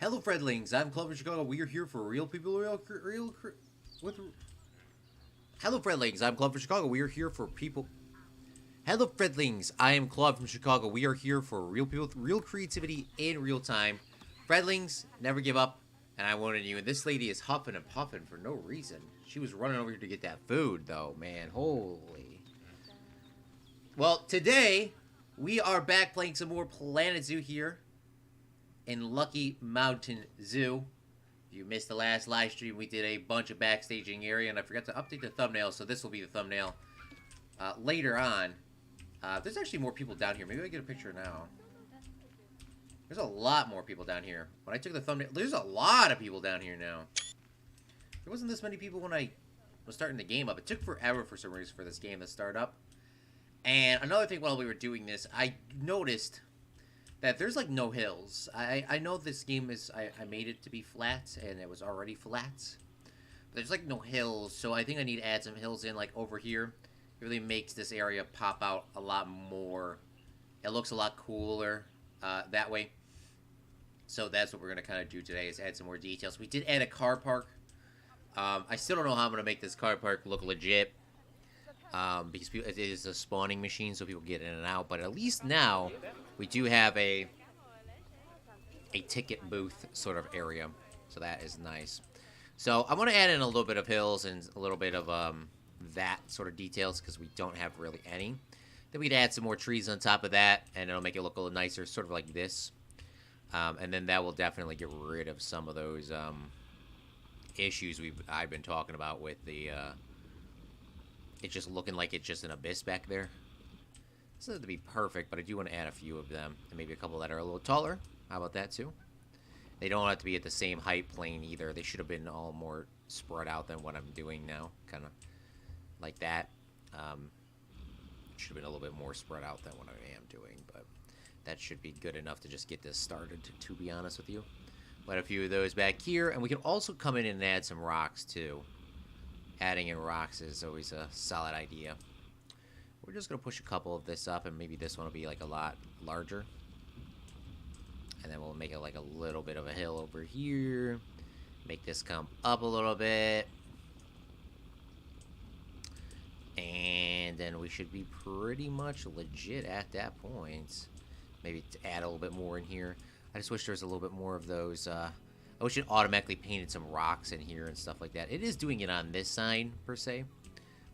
Hello, Fredlings. I'm Claude from Chicago. We are here for real people, with. Hello, Fredlings. I'm Claude from Chicago. We are here for people. Hello, Fredlings. I am Claude from Chicago. We are here for real people with real creativity in real time. Fredlings, never give up. And I wanted you. And this lady is huffing and puffing for no reason. She was running over here to get that food, though, man. Holy. Well, today we are back playing some more Planet Zoo here in Lucky Mountain Zoo. If you missed the last live stream, we did a bunch of backstaging area, and I forgot to update the thumbnail, so this will be the thumbnail later on. There's actually more people down here. Maybe I get a picture now. There's a lot more people down here. When I took the thumbnail, there's a lot of people down here now. There wasn't this many people when I was starting the game up. It took forever for some reason for this game to start up. And another thing while we were doing this, I noticed that there's like no hills. I know this game is, I made it to be flat, and it was already flat. But there's like no hills, so I think I need to add some hills in like over here. It really makes this area pop out a lot more. It looks a lot cooler that way. So that's what we're going to kind of do today, is add some more details. We did add a car park. I still don't know how I'm going to make this car park look legit. Because it is a spawning machine, so people get in and out. But at least now, we do have a ticket booth sort of area. So that is nice. So I want to add in a little bit of hills and a little bit of that sort of details, because we don't have really any. Then we'd add some more trees on top of that, and it'll make it look a little nicer, sort of like this. And then that will definitely get rid of some of those issues I've been talking about with the... it's just looking like it's just an abyss back there. This doesn't have to be perfect, but I do want to add a few of them. And maybe a couple that are a little taller. How about that, too? They don't have to be at the same height plane, either. They should have been all more spread out than what I'm doing now. Kind of like that. Should have been a little bit more spread out than what I am doing. But that should be good enough to just get this started, to be honest with you. Put a few of those back here. And we can also come in and add some rocks, too. Adding in rocks is always a solid idea. We're just going to push a couple of this up, and maybe this one will be like a lot larger. And then we'll make it like a little bit of a hill over here. Make this come up a little bit. And then we should be pretty much legit at that point. Maybe to add a little bit more in here. I just wish there was a little bit more of those... I wish it automatically painted some rocks in here and stuff like that. It is doing it on this side, per se.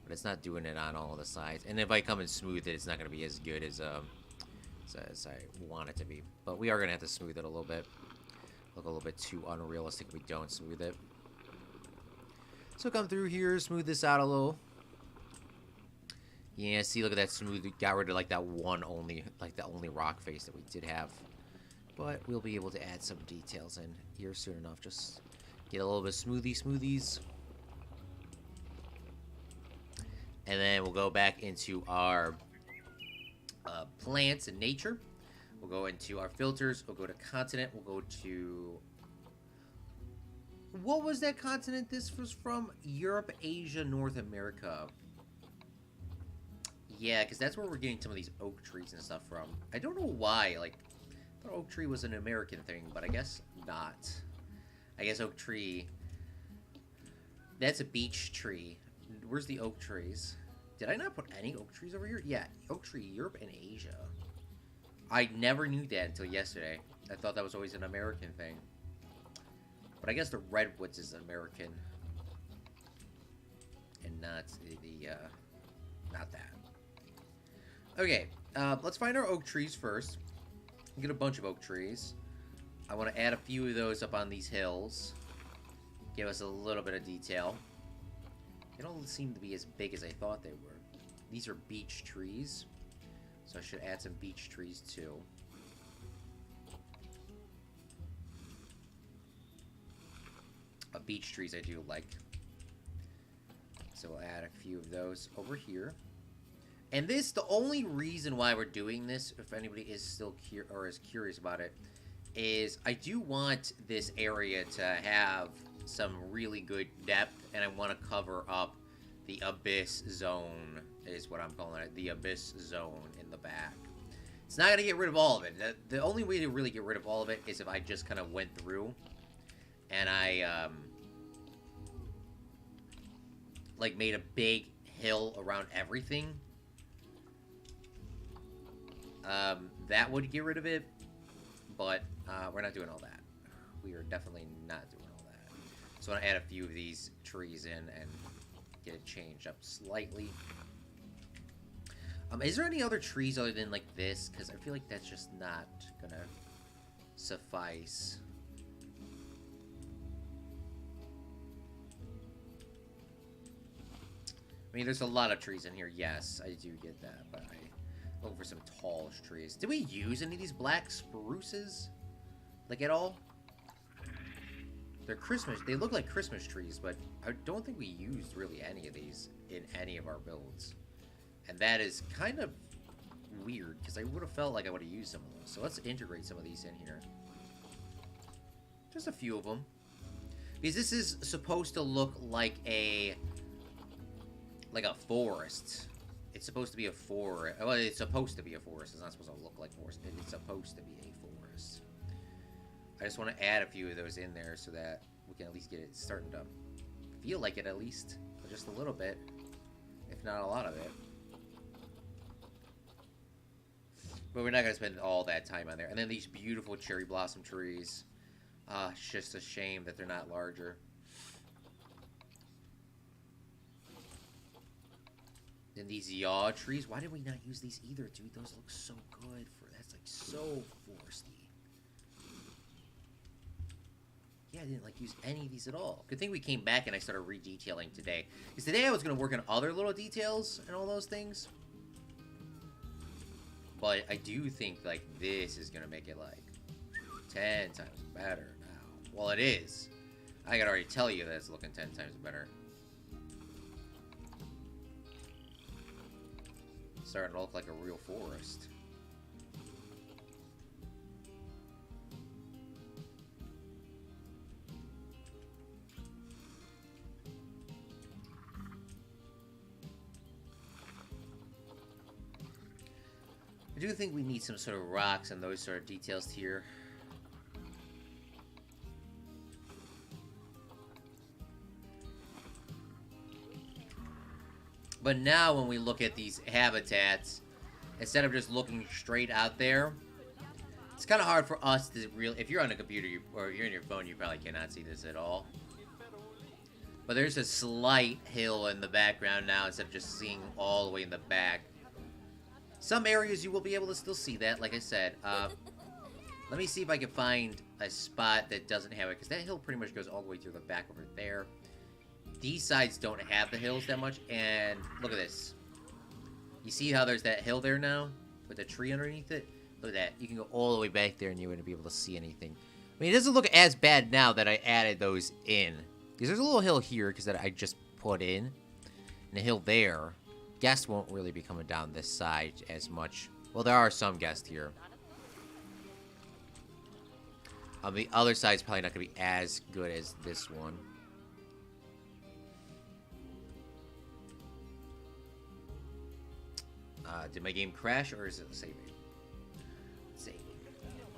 But it's not doing it on all the sides. And if I come and smooth it, it's not going to be as good as I want it to be. But we are going to have to smooth it a little bit. Look a little bit too unrealistic if we don't smooth it. So come through here, smooth this out a little. Yeah, see, look at that smooth. We got rid of like that only rock face that we did have. But we'll be able to add some details in here soon enough. Just get a little bit of smoothies. And then we'll go back into our plants and nature. We'll go into our filters. We'll go to continent. We'll go to... What was that continent this was from? Europe, Asia, North America. Yeah, because that's where we're getting some of these oak trees and stuff from. I don't know why, like... I thought oak tree was an American thing, but I guess not. I guess oak tree... That's a beech tree. Where's the oak trees? Did I not put any oak trees over here? Yeah, oak tree, Europe and Asia. I never knew that until yesterday. I thought that was always an American thing. But I guess the redwoods is American. And not not that. Okay, let's find our oak trees first. Get a bunch of oak trees. I want to add a few of those up on these hills. Give us a little bit of detail. They don't seem to be as big as I thought they were. These are beech trees. So I should add some beech trees too. Beech trees I do like. So we'll add a few of those over here. And this, the only reason why we're doing this, if anybody is still curious about it, is I do want this area to have some really good depth, and I want to cover up the abyss zone, is what I'm calling it, the abyss zone in the back. It's not going to get rid of all of it. The only way to really get rid of all of it is if I just kind of went through and I, like, made a big hill around everything. That would get rid of it, but we're not doing all that. We are definitely not doing all that. So I want to add a few of these trees in and get it changed up slightly. Is there any other trees other than like this? Because I feel like that's just not gonna suffice. I mean, there's a lot of trees in here. Yes, I do get that, but I look for some tall trees. Did we use any of these black spruces? Like, at all? They're Christmas. They look like Christmas trees, but I don't think we used really any of these in any of our builds. And that is kind of weird, because I would have felt like I would have used some of those. So let's integrate some of these in here. Just a few of them. Because this is supposed to look like a forest. It's supposed to be a forest. Well, it's supposed to be a forest. It's not supposed to look like forest. It's supposed to be a forest. I just want to add a few of those in there so that we can at least get it starting to feel like it, at least. Just a little bit. If not a lot of it. But we're not going to spend all that time on there. And then these beautiful cherry blossom trees. It's just a shame that they're not larger. Then these yaw trees. Why did we not use these either, dude? Those look so good. That's like so foresty. Yeah, I didn't like use any of these at all. Good thing we came back and I started re-detailing today. Because today I was going to work on other little details and all those things. But I do think like this is going to make it like 10 times better now. Well, it is. I can already tell you that it's looking 10 times better. It's starting to look like a real forest. I do think we need some sort of rocks and those sort of details here. But now when we look at these habitats, instead of just looking straight out there, it's kind of hard for us to really... If you're on a computer or you're on your phone, you probably cannot see this at all. But there's a slight hill in the background now instead of just seeing all the way in the back. Some areas you will be able to still see that, like I said. Let me see if I can find a spot that doesn't have it, because that hill pretty much goes all the way through the back over there. These sides don't have the hills that much, and look at this. You see how there's that hill there now? With a tree underneath it? Look at that. You can go all the way back there and you wouldn't be able to see anything. I mean, it doesn't look as bad now that I added those in. Because there's a little hill here, because that I just put in. And a hill there. Guests won't really be coming down this side as much. Well, there are some guests here. The other side's probably not going to be as good as this one. Did my game crash, or is it saving? Saving.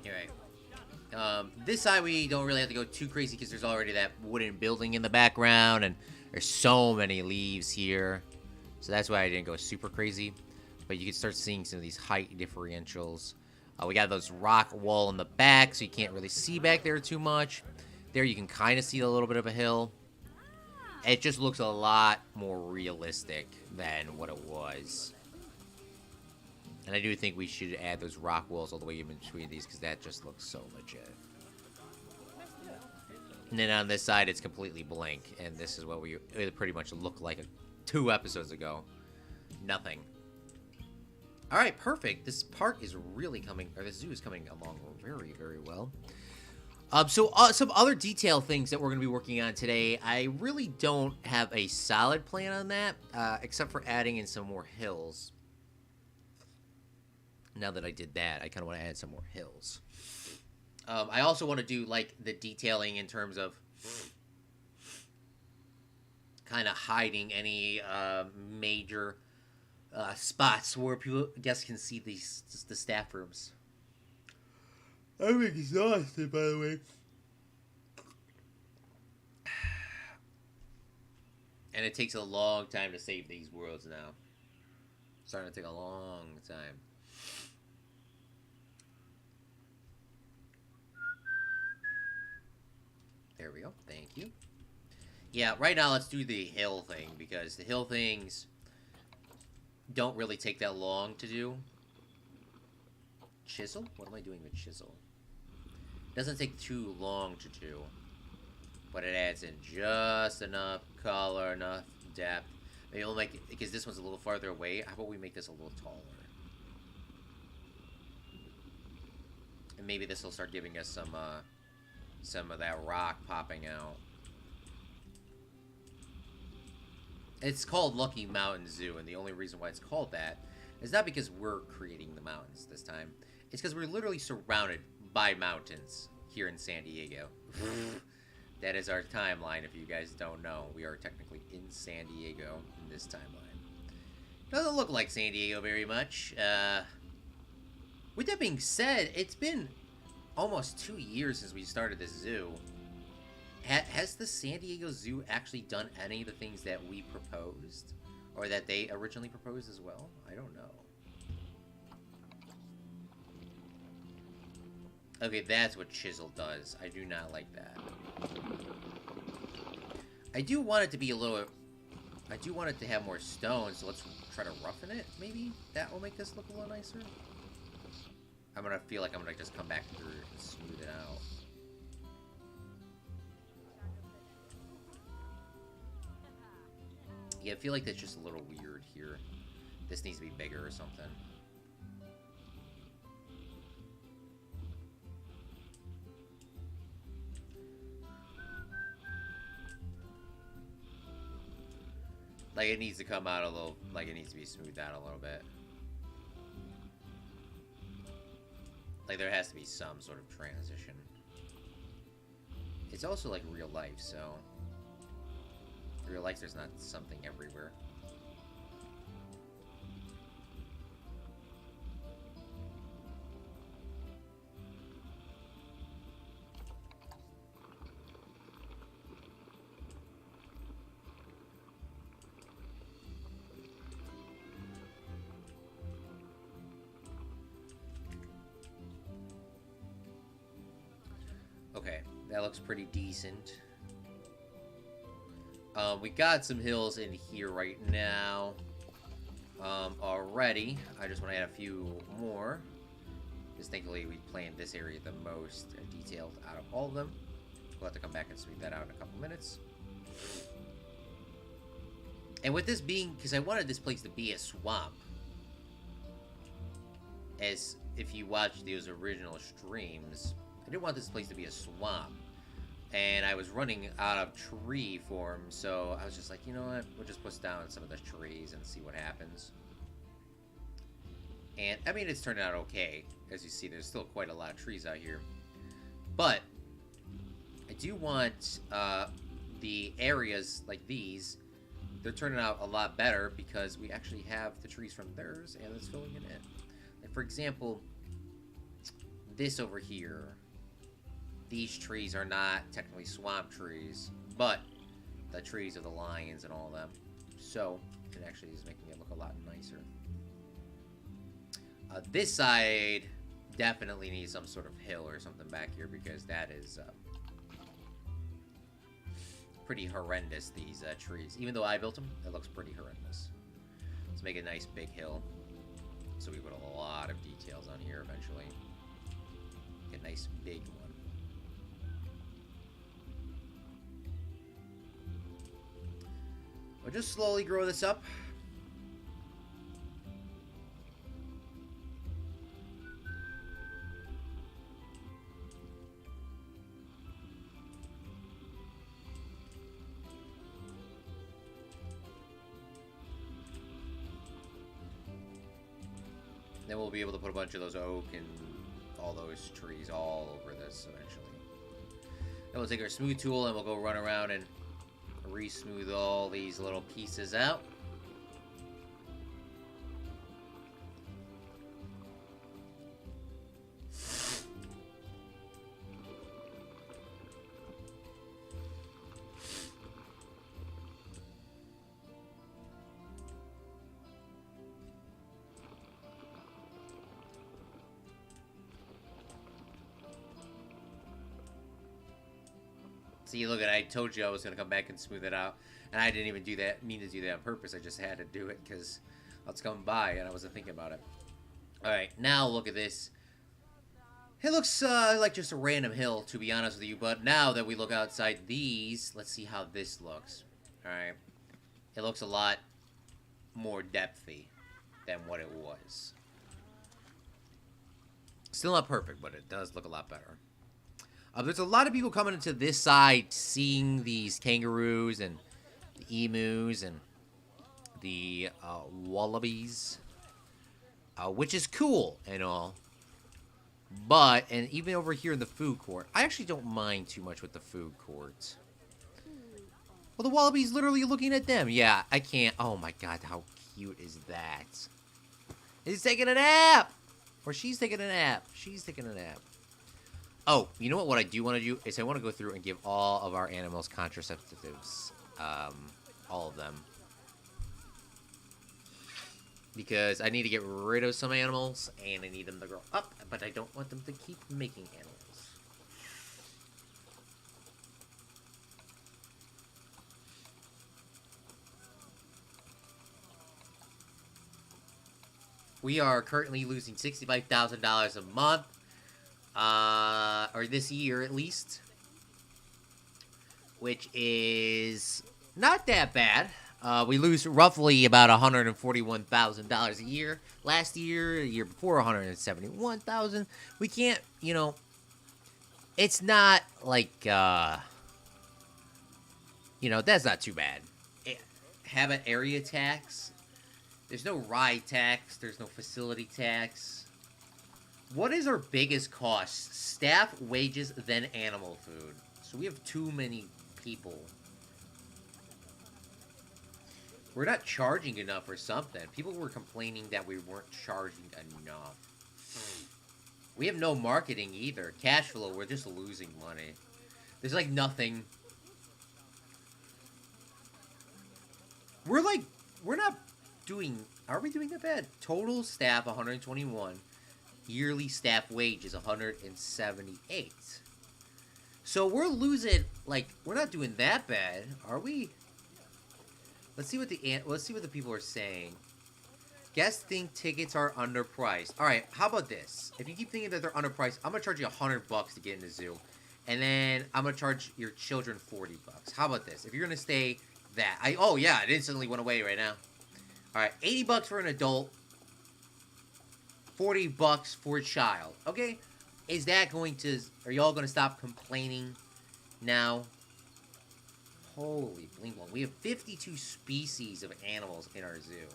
Alright. This side we don't really have to go too crazy because there's already that wooden building in the background, and there's so many leaves here. So that's why I didn't go super crazy. But you can start seeing some of these height differentials. We got those rock wall in the back, so you can't really see back there too much. There you can kind of see a little bit of a hill. It just looks a lot more realistic than what it was. And I do think we should add those rock walls all the way in between these, because that just looks so legit. And then on this side, it's completely blank. And this is what it pretty much looked like 2 episodes ago. Nothing. Alright, perfect. This park is really coming, or this zoo is coming along very, very well. So some other detail things that we're going to be working on today. I really don't have a solid plan on that, except for adding in some more hills. Now that I did that, I kind of want to add some more hills. I also want to do, like, the detailing in terms of kind of hiding any major spots where people, guests can see the staff rooms. I'm exhausted, by the way. And it takes a long time to save these worlds now. It's starting to take a long time. There we go. Thank you. Yeah, right now let's do the hill thing, because the hill things don't really take that long to do. Chisel? What am I doing with chisel? It doesn't take too long to do. But it adds in just enough color, enough depth. Maybe we'll make it, because this one's a little farther away, how about we make this a little taller? And maybe this will start giving us some of that rock popping out. It's called Lucky Mountain Zoo, and the only reason why it's called that is not because we're creating the mountains this time. It's because we're literally surrounded by mountains here in San Diego. That is our timeline, if you guys don't know. We are technically in San Diego in this timeline. Doesn't look like San Diego very much. With that being said, it's been almost 2 years since we started this zoo. Has the San Diego Zoo actually done any of the things that we proposed? Or that they originally proposed as well? I don't know. Okay, that's what Chisel does. I do not like that. I do want it to be a little... I do want it to have more stone, so let's try to roughen it, maybe? That will make this look a little nicer. I'm gonna feel like I'm gonna just come back through and smooth it out. Yeah, I feel like that's just a little weird here. This needs to be bigger or something. Like, it needs to come out a little... Like, it needs to be smoothed out a little bit. Like, there has to be some sort of transition. It's also, like, real life, so... Real life, there's not something everywhere. Okay, that looks pretty decent. We got some hills in here right now already. I just want to add a few more. Because thankfully we planned this area the most detailed out of all of them. We'll have to come back and smooth that out in a couple minutes. And with this being, because I wanted this place to be a swamp. As if you watch those original streams, I didn't want this place to be a swamp. And I was running out of tree form, so I was just like, you know what? We'll just push down some of the trees and see what happens. And, I mean, it's turned out okay. As you see, there's still quite a lot of trees out here. But, I do want the areas like these. They're turning out a lot better because we actually have the trees from theirs, and it's filling it in. Like, for example, this over here. These trees are not technically swamp trees, but the trees are the lions and all of them. So, it actually is making it look a lot nicer. This side definitely needs some sort of hill or something back here because that is pretty horrendous, these trees. Even though I built them, it looks pretty horrendous. Let's make a nice big hill. So we put a lot of details on here eventually. A nice big one. We'll just slowly grow this up. Then we'll be able to put a bunch of those oak and all those trees all over this eventually. Then we'll take our smooth tool and we'll go run around and re-smooth all these little pieces out. See, look at I told you I was gonna come back and smooth it out, and I didn't even mean to do that on purpose. I just had to do it because I was coming by and I wasn't thinking about it. All right, now look at this. It looks like just a random hill, to be honest with you. But now that we look outside these, let's see how this looks. All right, it looks a lot more depthy than what it was. Still not perfect, but it does look a lot better. There's a lot of people coming into this side, seeing these kangaroos and the emus and the wallabies, which is cool and all. But, and even over here in the food court, I actually don't mind too much with the food court. Well, the wallaby's literally looking at them. Yeah, I can't. Oh my god, how cute is that? He's taking a nap! Or she's taking a nap. She's taking a nap. Oh, you know what? What I do want to do is I want to go through and give all of our animals contraceptives. All of them. Because I need to get rid of some animals, and I need them to grow up, but I don't want them to keep making animals. We are currently losing $65,000 a month. Or this year at least. Which is not that bad. We lose roughly about $141,000 a year. Last year, the year before, $171,000. We can't, you know, it's not like, you know, that's not too bad. Habit area tax. There's no ride tax. There's no facility tax. What is our biggest cost? Staff, wages, then animal food. So we have too many people. We're not charging enough or something. People were complaining that we weren't charging enough. We have no marketing either. Cash flow, we're just losing money. There's like nothing. We're not doing, are we doing that bad? Total staff, 121. Yearly staff wage is 178. So we're losing, like, we're not doing that bad, are we? Let's see what the people are saying. Guests think tickets are underpriced. All right, how about this? If you keep thinking that they're underpriced, I'm gonna charge you $100 to get in the zoo, and then I'm gonna charge your children $40. How about this? If you're gonna stay that, oh yeah, it instantly went away right now. All right, $80 for an adult, $40 for a child. Okay, is that going to? Are y'all gonna stop complaining now? Holy bling blong. We have 52 species of animals in our zoo.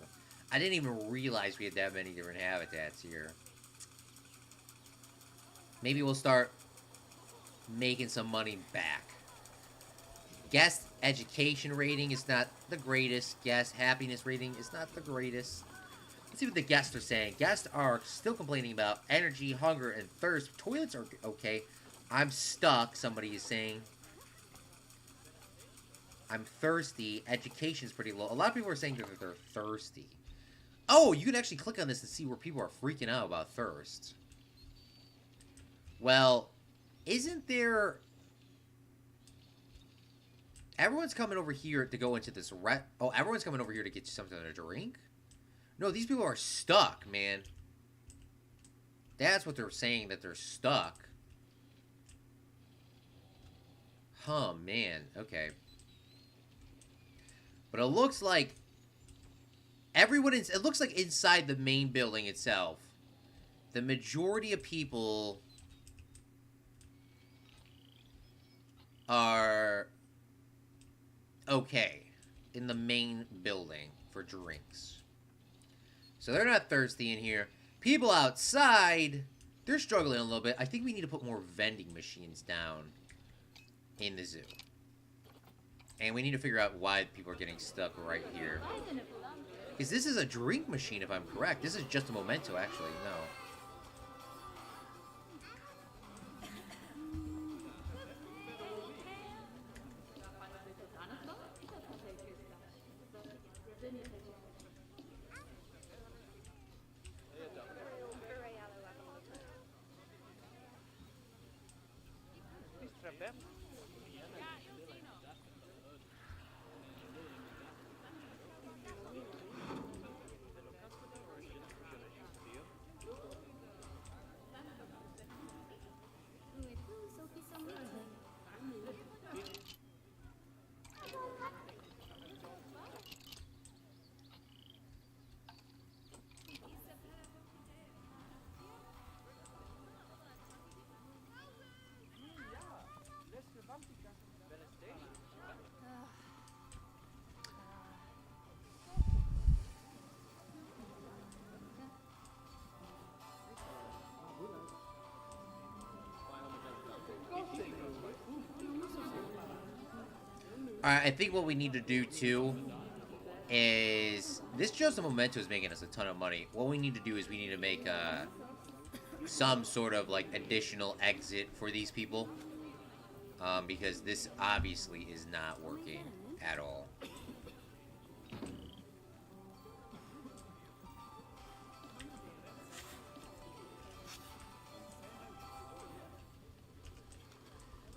I didn't even realize we had that many different habitats here. Maybe we'll start making some money back. Guest education rating is not the greatest. Guest happiness rating is not the greatest. Let's see what the guests are saying. Guests are still complaining about energy, hunger, and thirst. Toilets are okay. I'm stuck, somebody is saying. I'm thirsty. Education's pretty low. A lot of people are saying that they're thirsty. Oh, you can actually click on this and see where people are freaking out about thirst. Well, isn't there... Everyone's coming over here to go into this Oh, everyone's coming over here to get you something to drink? No, these people are stuck, man. That's what they're saying, that they're stuck. Huh, man. Okay. But it looks like everyone is, it looks like inside the main building itself, the majority of people are okay in the main building for drinks. So they're not thirsty in here. People outside, they're struggling a little bit. I think we need to put more vending machines down in the zoo. And we need to figure out why people are getting stuck right here. Because this is a drink machine, if I'm correct. This is just a memento, actually. No. Alright, I think what we need to do, too, is... This Joseph Memento is making us a ton of money. What we need to do is we need to make, some sort of, like, additional exit for these people. Because this obviously is not working at all.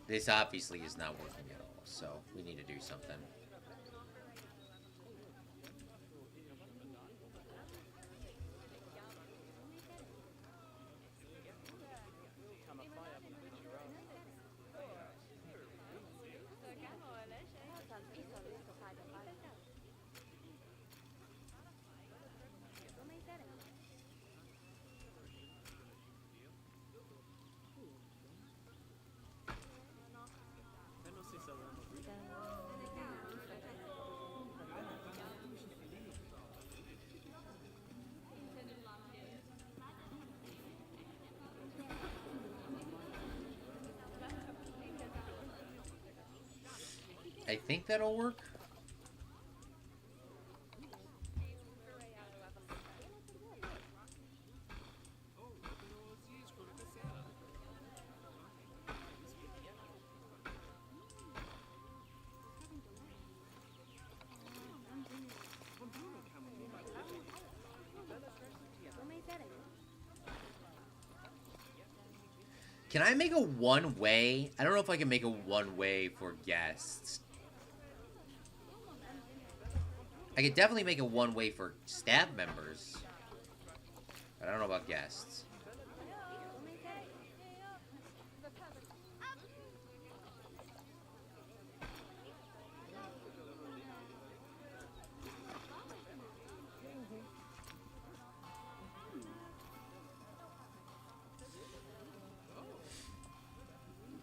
This obviously is not working at all, so we need to do something. I think that'll work. Can I make a one-way? I don't know if I can make a one-way for guests. I could definitely make a one-way for staff members. But I don't know about guests.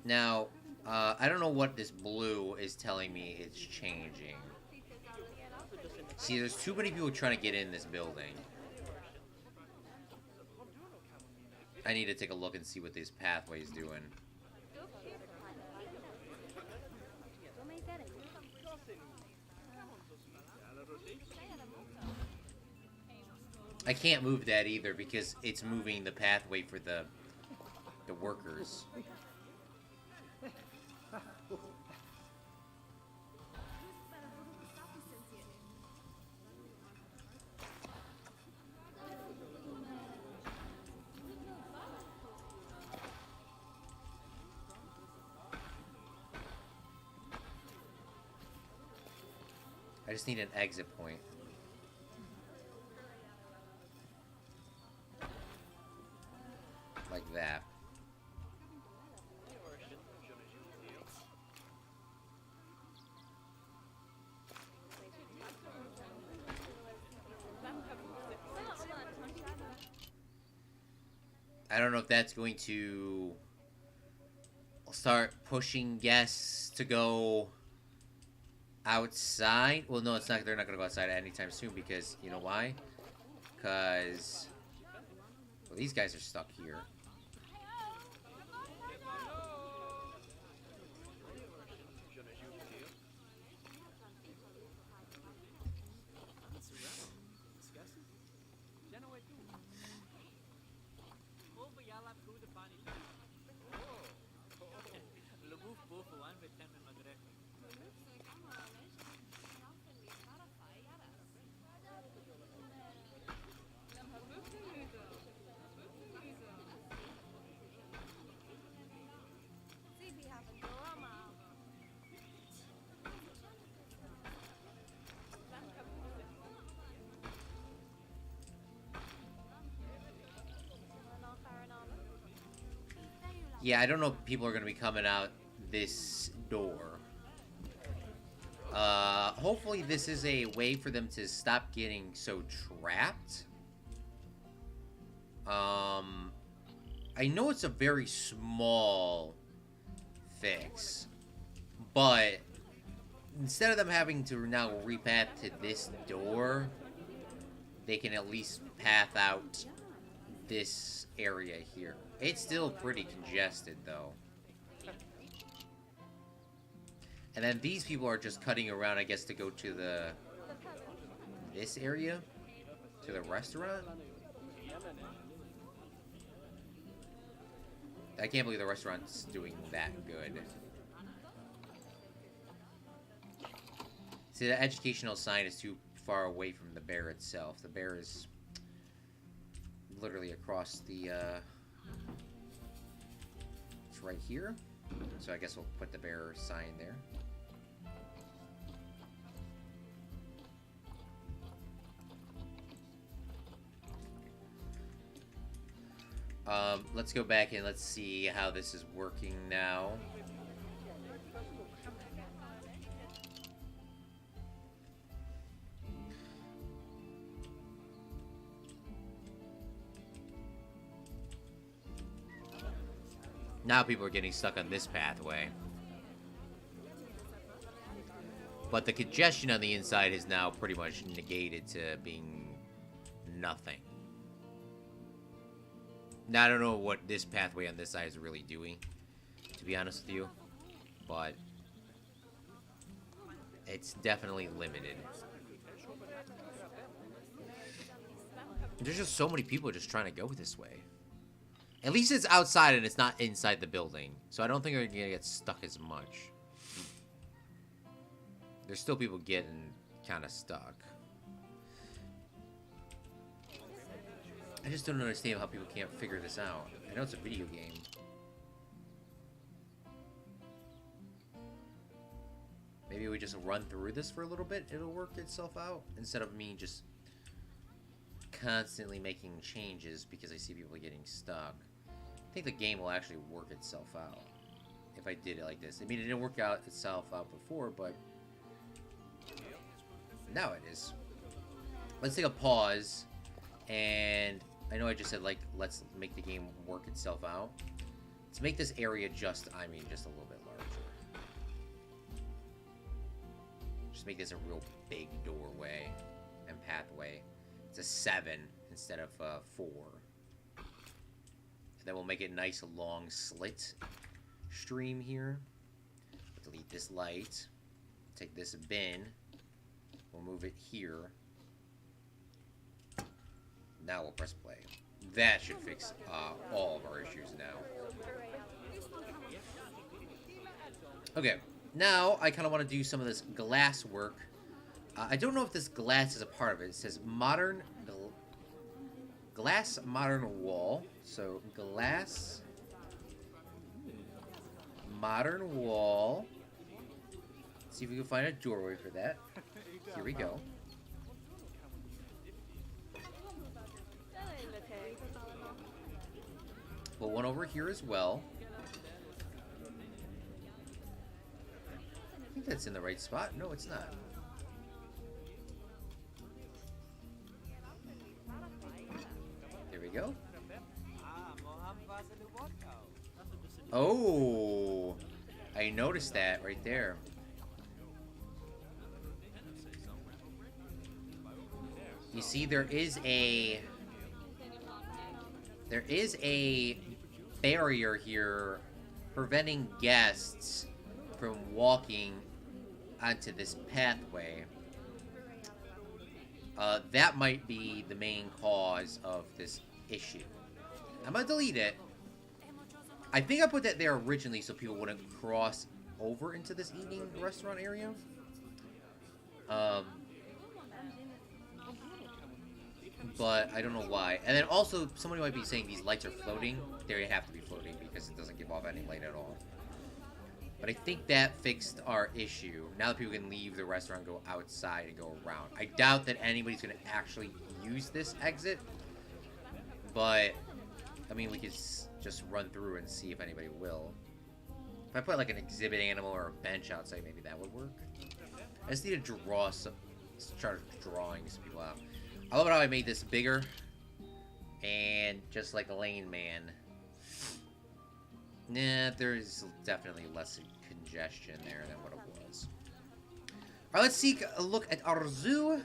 Now, I don't know what this blue is telling me it's changing. See, there's too many people trying to get in this building. I need to take a look and see what this pathway is doing. I can't move that either because it's moving the pathway for the workers. I just need an exit point. Like that. I don't know if that's going to start pushing guests to go outside. Well, no, it's not. They're not going to go outside anytime soon because, you know why? Because, well, these guys are stuck here. Yeah, I don't know if people are going to be coming out this door. Hopefully this is a way for them to stop getting so trapped. I know it's a very small fix, but instead of them having to now repath to this door, they can at least path out this area here. It's still pretty congested, though. And then these people are just cutting around, I guess, to go to this area? To the restaurant? I can't believe the restaurant's doing that good. See, the educational sign is too far away from the bear itself. The bear is literally across the, it's right here. So I guess we'll put the bear sign there. Let's go back and let's see how this is working now. Now people are getting stuck on this pathway. But the congestion on the inside is now pretty much negated to being nothing. Now, I don't know what this pathway on this side is really doing, to be honest with you. But it's definitely limited. There's just so many people just trying to go this way. At least it's outside and it's not inside the building. So I don't think they're going to get stuck as much. There's still people getting kind of stuck. I just don't understand how people can't figure this out. I know it's a video game. Maybe we just run through this for a little bit. It'll work itself out. Instead of me just constantly making changes because I see people getting stuck. I think the game will actually work itself out if I did it like this. I mean, it didn't work out itself out before, but now it is. Let's take a pause, and I know I just said, like, let's make the game work itself out. Let's make this area just, I mean, just a little bit larger. Just make this a real big doorway and pathway. It's a 7 instead of 4. And then we'll make it a nice long slit stream here. Delete this light. Take this bin. We'll move it here. Now we'll press play. That should fix all of our issues now. Okay, now I kind of want to do some of this glass work. I don't know if this glass is a part of it. It says modern glass modern wall. So glass modern wall. Let's see if we can find a doorway for that. Here we go. Put one over here as well. I think that's in the right spot. No, it's not. There we go. Oh, I noticed that right there. You see, there is a barrier here preventing guests from walking onto this pathway. That might be the main cause of this issue. I'm gonna delete it. I think I put that there originally so people wouldn't cross over into this eating restaurant area. But I don't know why. And then also, somebody might be saying these lights are floating. They have to be floating because it doesn't give off any light at all. But I think that fixed our issue. Now that people can leave the restaurant, go outside, and go around. I doubt that anybody's going to actually use this exit. But, I mean, we could just run through and see if anybody will. If I put like an exhibit animal or a bench outside, maybe that would work. I just need to draw some, start drawing some people out. I love how I made this bigger, and just like a Lane Man. Nah, there's definitely less congestion there than what it was. Alright, let's take a look at our zoo.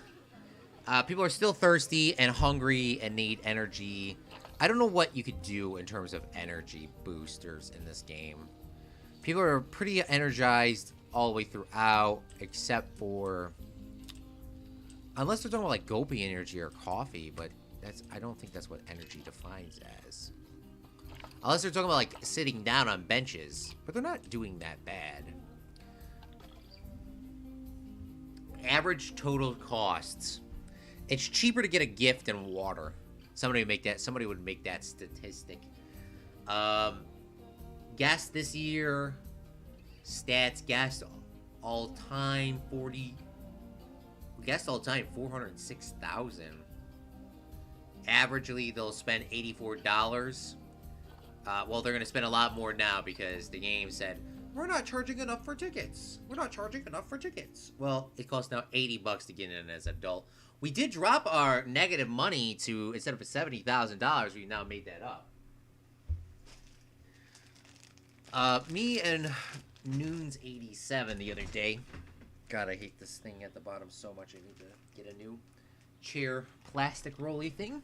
People are still thirsty and hungry and need energy. I don't know what you could do in terms of energy boosters in this game. People are pretty energized all the way throughout, except for... Unless they're talking about, like, Gopi energy or coffee, but I don't think that's what energy defines as. Unless they're talking about, like, sitting down on benches. But they're not doing that bad. Average total costs. It's cheaper to get a gift than water. Somebody would make that statistic. Gas this year. Stats, gas all time, 40. Gas all time, 406,000. Averagely, they'll spend $84. Well, they're going to spend a lot more now because the game said, we're not charging enough for tickets. We're not charging enough for tickets. Well, it costs now $80 to get in as an adult. We did drop our negative money to, instead of $70,000, we now made that up. Me and Noons 87 the other day. God, I hate this thing at the bottom so much. I need to get a new chair plastic rolly thing.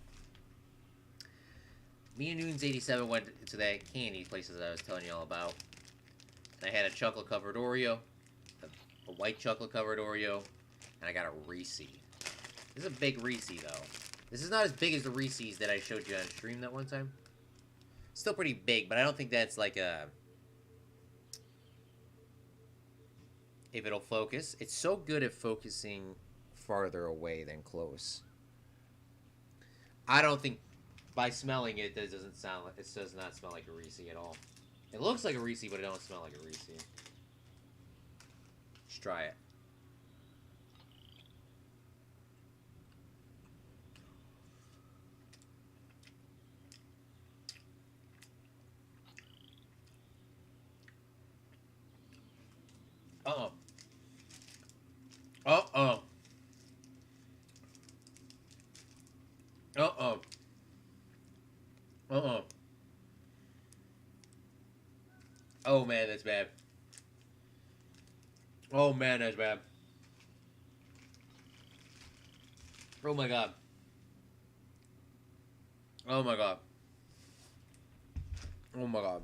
Me and Noons 87 went to that candy place that I was telling you all about. And I had a chocolate-covered Oreo, a white chocolate-covered Oreo, and I got a Reese. This is a big Reese, though. This is not as big as the Reese's that I showed you on stream that one time. Still pretty big, but I don't think that's like a... If it'll focus. It's so good at focusing farther away than close. I don't think... By smelling it, it doesn't sound like... It does not smell like a Reese at all. It looks like a Reese, but it don't smell like a Reese. Just try it. Uh-oh. Uh-oh. Uh-oh. Uh-oh. Oh, man, that's bad. Oh, man, that's bad. Oh, my God. Oh, my God. Oh, my God.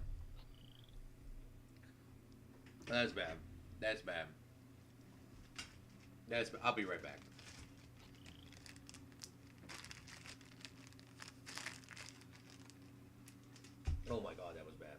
That's bad. That's bad. That's bad. I'll be right back. Oh, my God, that was bad.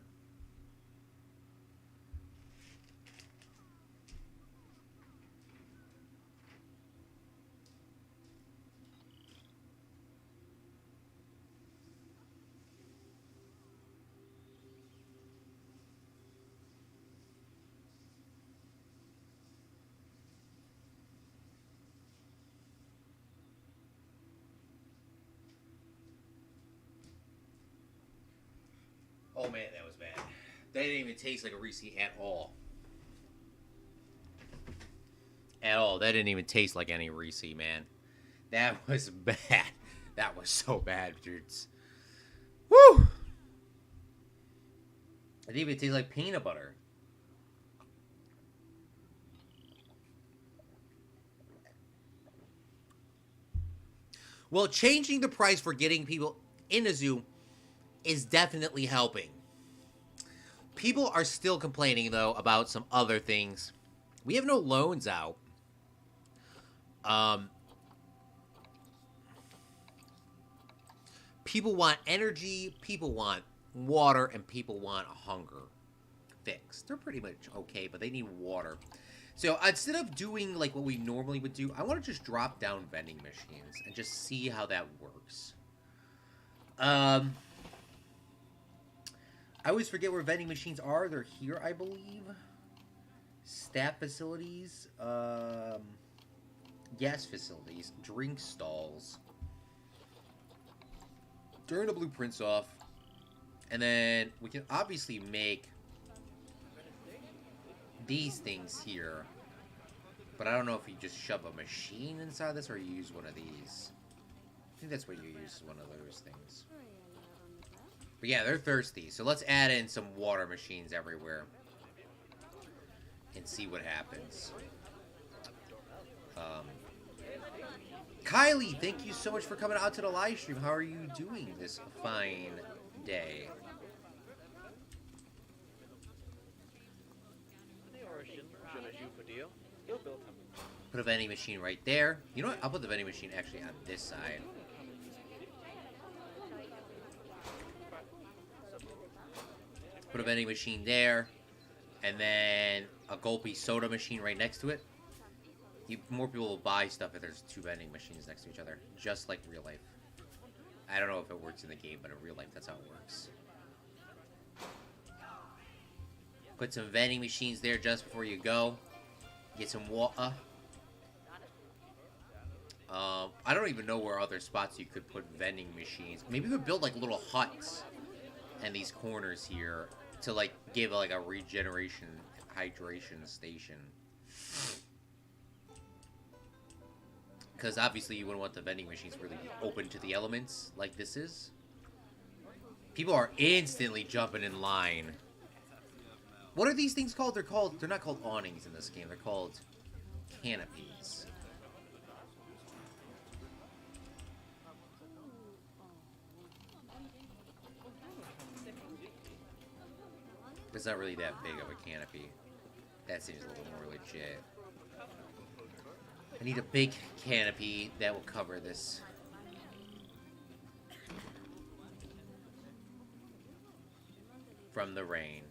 Oh, man, that was bad. That didn't even taste like a Reese at all. At all. That didn't even taste like any Reese, man. That was bad. That was so bad, dudes. Woo! It didn't even taste like peanut butter. Well, changing the price for getting people in the zoo is definitely helping. People are still complaining, though, about some other things. We have no loans out. People want energy, people want water, and people want hunger fixed. They're pretty much okay, but they need water. So instead of doing like what we normally would do, I want to just drop down vending machines and just see how that works. I always forget where vending machines are. They're here, I believe. Staff facilities, gas facilities, drink stalls. Turn the blueprints off. And then we can obviously make these things here. But I don't know if you just shove a machine inside this or you use one of these. I think that's what you use, one of those things. But yeah, they're thirsty. So let's add in some water machines everywhere. And see what happens. Kylie, thank you so much for coming out to the live stream. How are you doing this fine day? Put a vending machine right there. You know what? I'll put the vending machine actually on this side. Put a vending machine there. And then a gulpy soda machine right next to it. More people will buy stuff if there's two vending machines next to each other. Just like real life. I don't know if it works in the game, but in real life, that's how it works. Put some vending machines there just before you go. Get some water. I don't even know where other spots you could put vending machines. Maybe we could build like little huts in these corners here to like give like a regeneration hydration station. Because obviously you wouldn't want the vending machines really open to the elements like this is. People are instantly jumping in line. What are these things called? They're not called awnings in this game. They're called canopies. It's not really that big of a canopy. That seems a little more legit. I need a big canopy that will cover this. From the rain.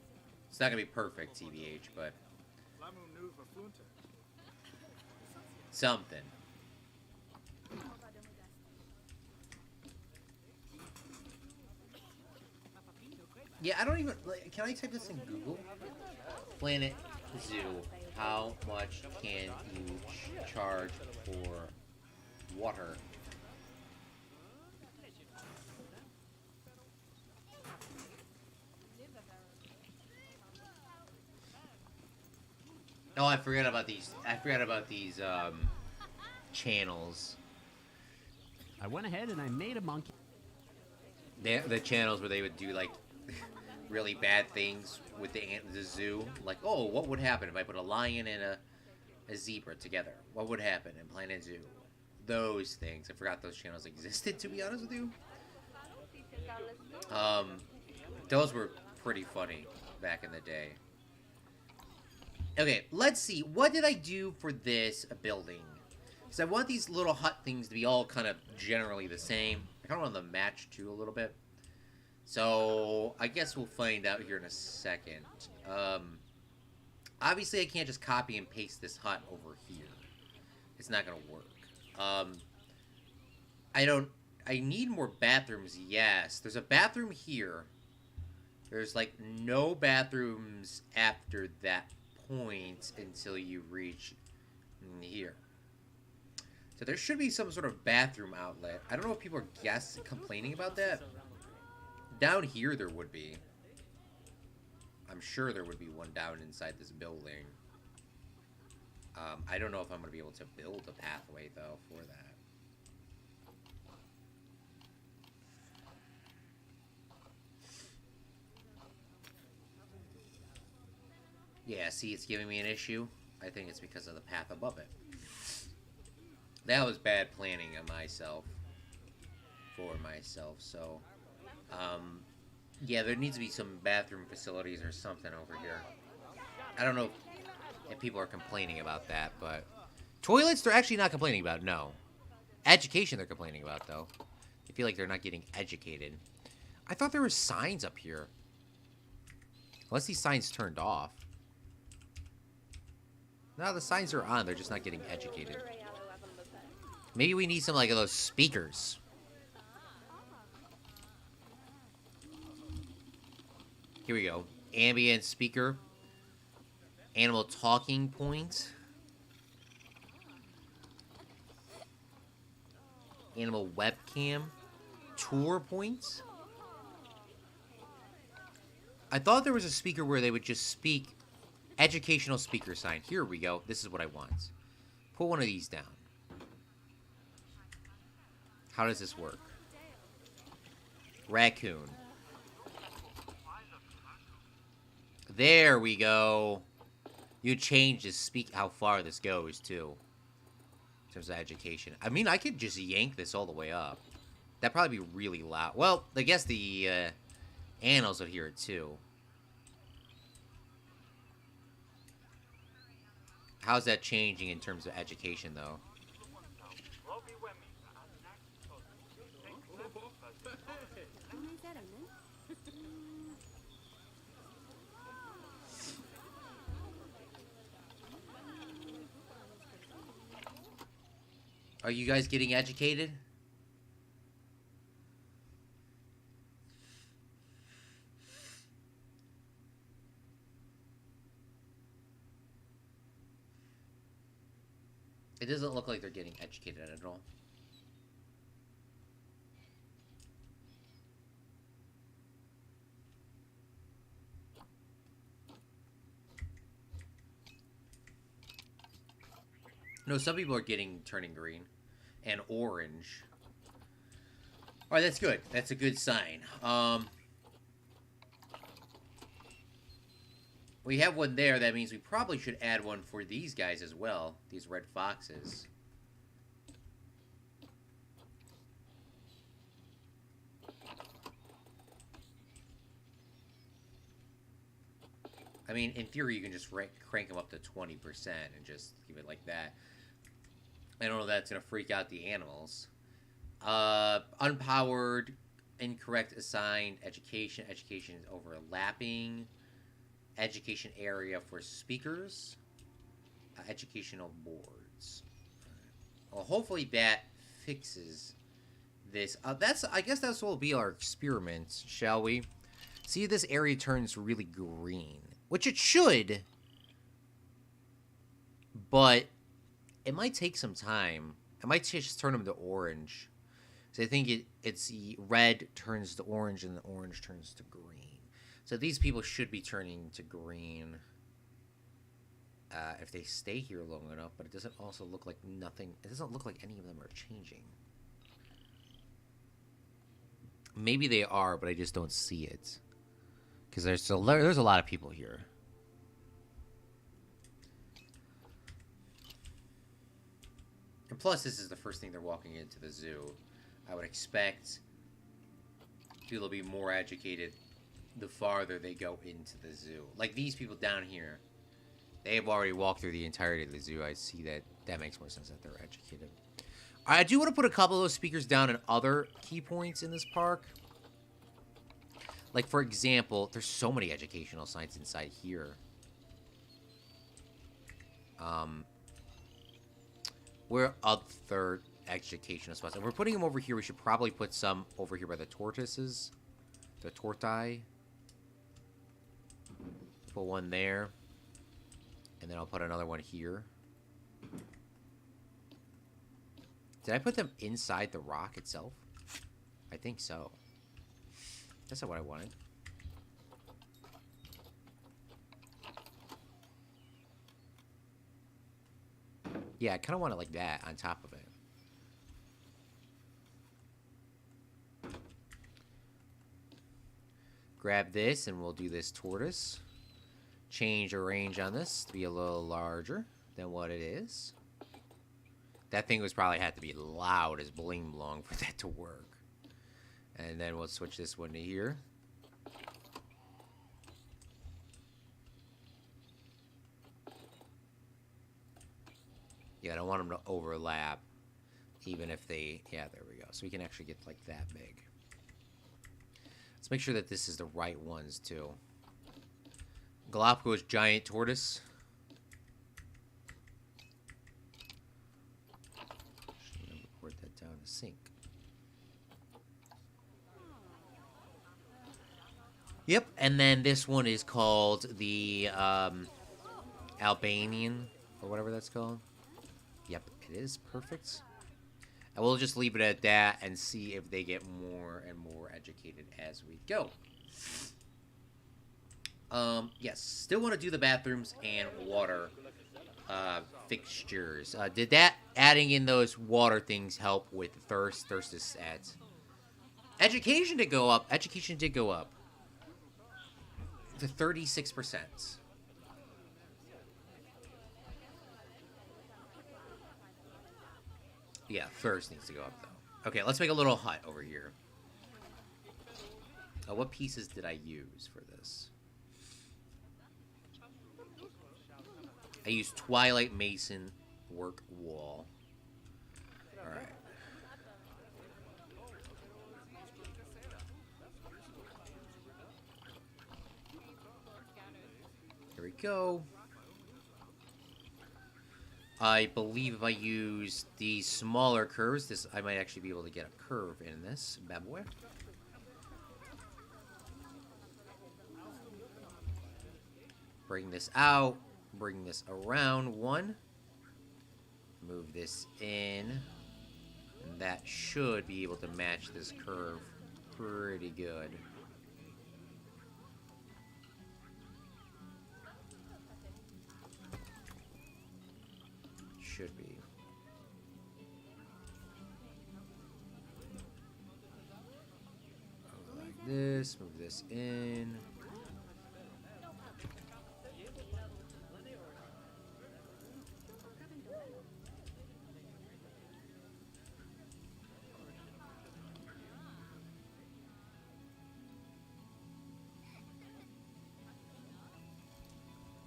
It's not gonna be perfect, TBH, but something. Yeah, I don't even... Like, can I type this in Google? Planet Zoo. How much can you charge for water? Oh, I forgot about these. Channels. I went ahead and I made a monkey. The channels where they would do like really bad things with the zoo. Like, oh, what would happen if I put a lion and a zebra together? What would happen in Planet Zoo? Those things. I forgot those channels existed, to be honest with you. Those were pretty funny back in the day. Okay, let's see. What did I do for this building? Because I want these little hut things to be all kind of generally the same. I kind of want them to match too a little bit. So, I guess we'll find out here in a second. Obviously, I can't just copy and paste this hut over here. It's not going to work. I need more bathrooms, yes. There's a bathroom here. There's, like, no bathrooms after that point until you reach here. So there should be some sort of bathroom outlet. I don't know if people are complaining about that. Down here there would be. I'm sure there would be one down inside this building. I don't know if I'm going to be able to build a pathway, though, for that. Yeah, see, it's giving me an issue. I think it's because of the path above it. That was bad planning on myself. For myself, so... yeah, there needs to be some bathroom facilities or something over here. I don't know if people are complaining about that, but... Toilets, they're actually not complaining about, no. Education, they're complaining about, though. I feel like they're not getting educated. I thought there were signs up here. Unless these signs turned off. No, the signs are on. They're just not getting educated. Maybe we need some, like, of those speakers. Here we go. Ambient speaker. Animal talking point. Animal webcam. Tour points. I thought there was a speaker where they would just speak. Educational speaker sign. Here we go. This is what I want. Put one of these down. How does this work? Raccoon. There we go. You change the how far this goes, too. In terms of education. I mean, I could just yank this all the way up. That'd probably be really loud. Well, I guess the animals would hear it, too. How's that changing in terms of education, though? Are you guys getting educated? It doesn't look like they're getting educated at all. No, some people are turning green and orange. All right, that's good. That's a good sign. We have one there. That means we probably should add one for these guys as well. These red foxes. I mean, in theory, you can just crank them up to 20% and just keep it like that. I don't know if that's going to freak out the animals. Unpowered, incorrect assigned, education. Education is overlapping. Education area for speakers. Educational boards. Well, hopefully that fixes this. I guess that's what will be our experiment, shall we? See if this area turns really green. Which it should. But it might take some time. I might just turn them to orange. So I think it's red turns to orange and the orange turns to green. So these people should be turning to green if they stay here long enough. But it doesn't also look like nothing. It doesn't look like any of them are changing. Maybe they are, but I just don't see it. Because there's a lot of people here. And plus, this is the first thing they're walking into the zoo. I would expect people to be more educated the farther they go into the zoo. Like these people down here, they have already walked through the entirety of the zoo. I see that. That makes more sense that they're educated. I do want to put a couple of those speakers down in other key points in this park. Like, for example, there's so many educational signs inside here. Where other educational spots? If we're putting them over here, we should probably put some over here by the tortoises. The tortai. Put one there. And then I'll put another one here. Did I put them inside the rock itself? I think so. That's not what I wanted. Yeah, I kind of want it like that on top of it. Grab this and we'll do this tortoise. Change the range on this to be a little larger than what it is. That thing was probably had to be loud as bling blong for that to work. And then we'll switch this one to here. Yeah, I don't want them to overlap. Even if they... Yeah, there we go. So we can actually get like that big. Let's make sure that this is the right ones too. Galapagos giant tortoise. Put that down to sink. Yep, and then this one is called the Albanian, or whatever that's called. Yep, it is perfect. And we'll just leave it at that and see if they get more and more educated as we go. Yes, still want to do the bathrooms and water fixtures. Did that adding in those water things help with thirst? Thirst is at. Education did go up. Education did go up to 36%. Yeah, thirst needs to go up, though. Okay, let's make a little hut over here. What pieces did I use for this? I use Twilight Mason work wall. Alright. Here we go. I believe if I use the smaller curves, this I might actually be able to get a curve in this bad boy. Bring this out, bring this around one, move this in, and that should be able to match this curve pretty good. Should be. Like this, move this in.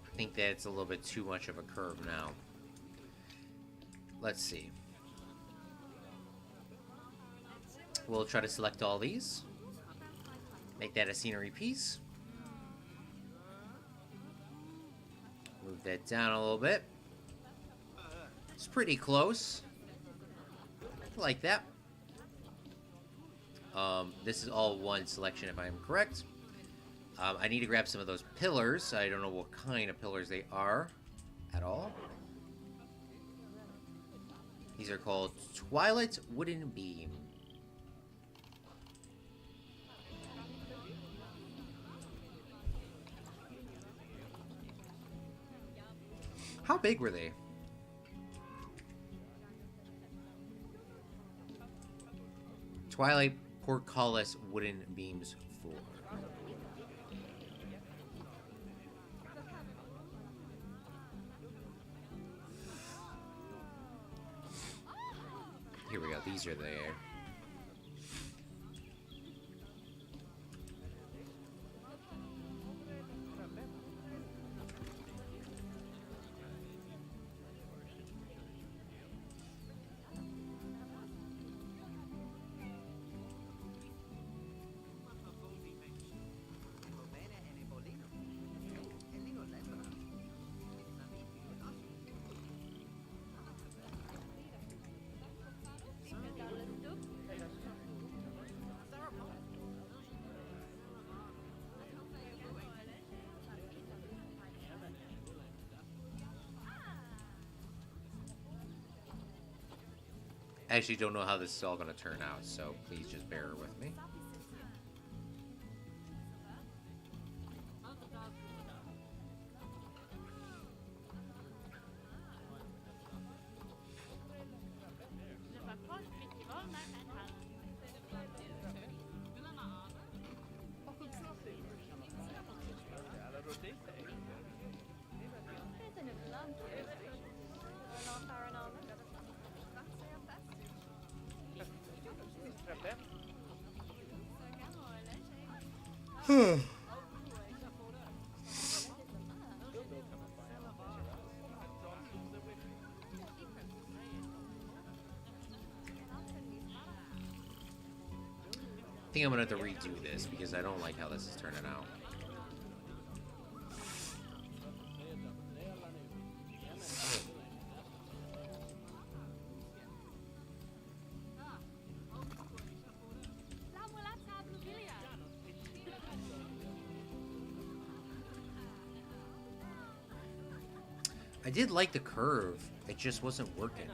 I think that it's a little bit too much of a curve now. Let's see. We'll try to select all these. Make that a scenery piece. Move that down a little bit. It's pretty close. Like that. This is all one selection if I'm correct. I need to grab some of those pillars. I don't know what kind of pillars they are at all. These are called Twilight Wooden Beam. How big were they? Twilight Portcullis Wooden Beams 4. Here we go, these are there. I actually don't know how this is all going to turn out, so please just bear with me. I think I'm gonna have to redo this because I don't like how this is turning out. I did like the curve, it just wasn't working.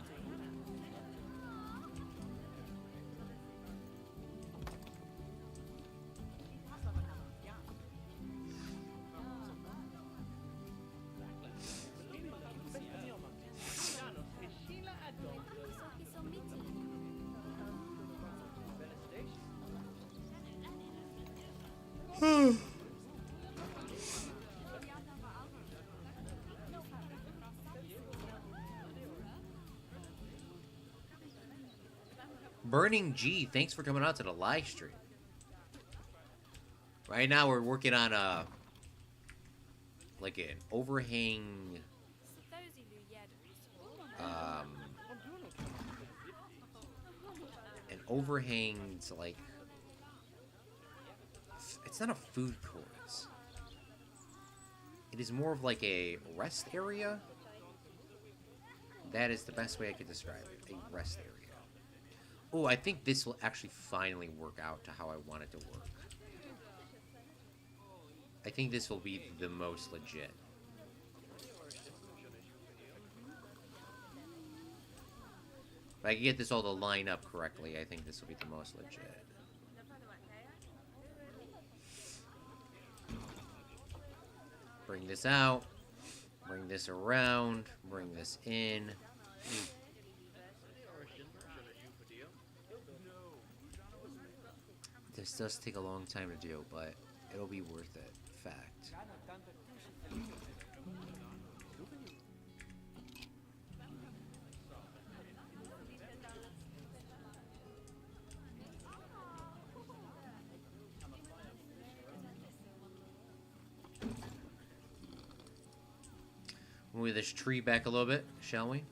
Burning G, thanks for coming out to the live stream. Right now we're working on like an overhang an overhang to like. It's not a food court. It is more of like a rest area. That is the best way I could describe it. A rest area. Oh, I think this will actually finally work out to how I want it to work. I think this will be the most legit. If I can get this all to line up correctly, I think this will be the most legit. Bring this out. Bring this around. Bring this in. This does take a long time to do, but it'll be worth it. Fact. Move this tree back a little bit, shall we?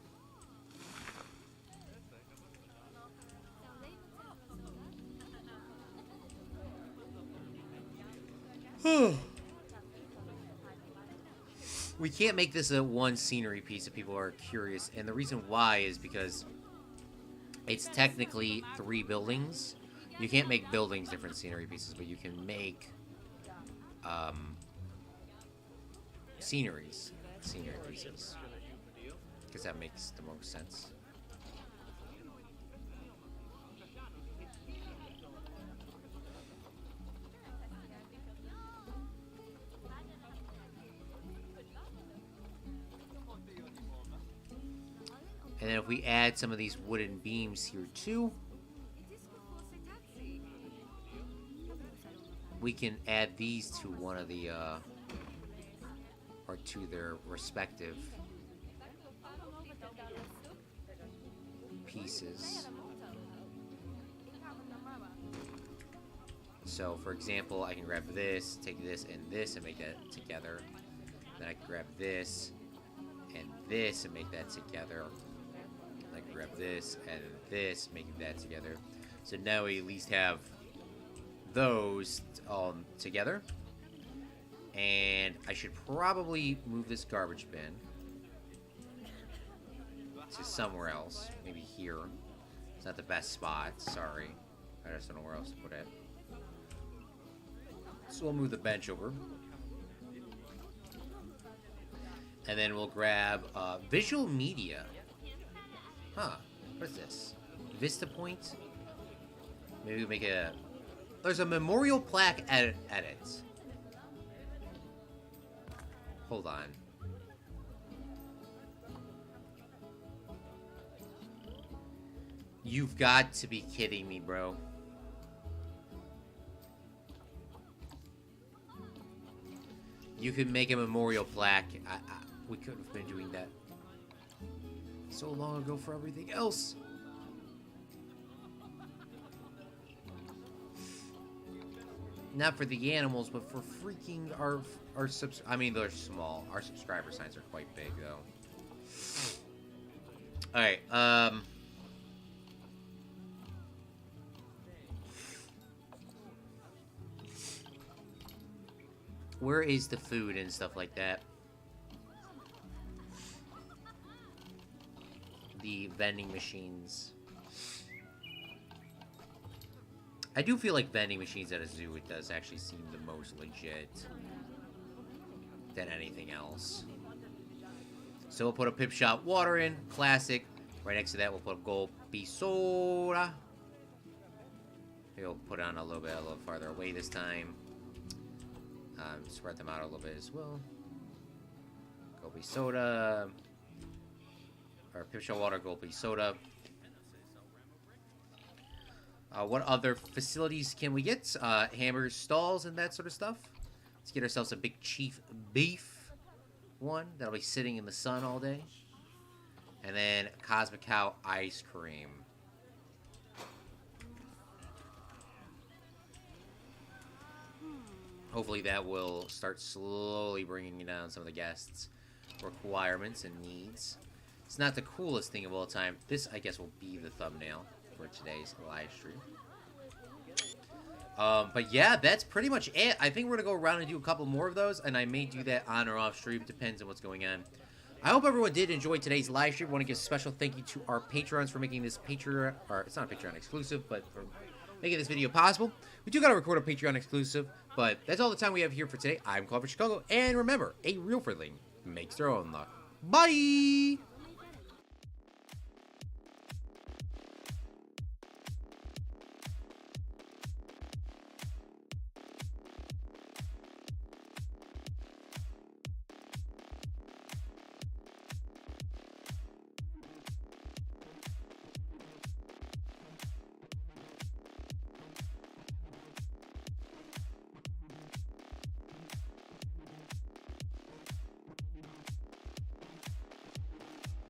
We can't make this a one scenery piece if people are curious, and the reason why is because it's technically 3 buildings. You can't make buildings different scenery pieces, but you can make scenery pieces, because that makes the most sense. And then if we add some of these wooden beams here too, we can add these to one of the, or to their respective pieces. So, for example, I can grab this, take this, and make that together. Then I can grab this, and make that together. I can grab this, and make that together. So now we at least have those all together. And I should probably move this garbage bin to somewhere else. Maybe here. It's not the best spot. Sorry. I just don't know where else to put it. So we'll move the bench over. And then we'll grab visual media. Huh. What's this? Vista Point? Maybe we'll make a... There's a memorial plaque at it. Hold on. You've got to be kidding me, bro. You could make a memorial plaque. We could have been doing that so long ago for everything else. Not for the animals, but for freaking our subs. I mean, they're small. Our subscriber signs are quite big, though. All right. Where is the food and stuff like that? The vending machines. I do feel like vending machines at a zoo, it does actually seem the most legit than anything else. So we'll put a Pip Shot water in, classic. Right next to that, we'll put a Gulpy soda. Maybe we'll put it on a little farther away this time. Spread them out a little bit as well. Gulpy soda. Or Pip Shot water, Gulpy soda. What other facilities can we get? Hamburger stalls and that sort of stuff. Let's get ourselves a big chief beef one. That'll be sitting in the sun all day. And then Cosmic Cow ice cream. Hopefully that will start slowly bringing down some of the guests' requirements and needs. It's not the coolest thing of all time. This, I guess, will be the thumbnail for today's live stream. But yeah, that's pretty much it. I think we're going to go around and do a couple more of those, and I may do that on or off stream. Depends on what's going on. I hope everyone did enjoy today's live stream. I want to give a special thank you to our Patrons for making this Patreon, or it's not a Patreon exclusive, but for making this video possible. We do got to record a Patreon exclusive, but that's all the time we have here for today. I'm Claude for Chicago, and remember, a real friendling makes their own luck. Bye!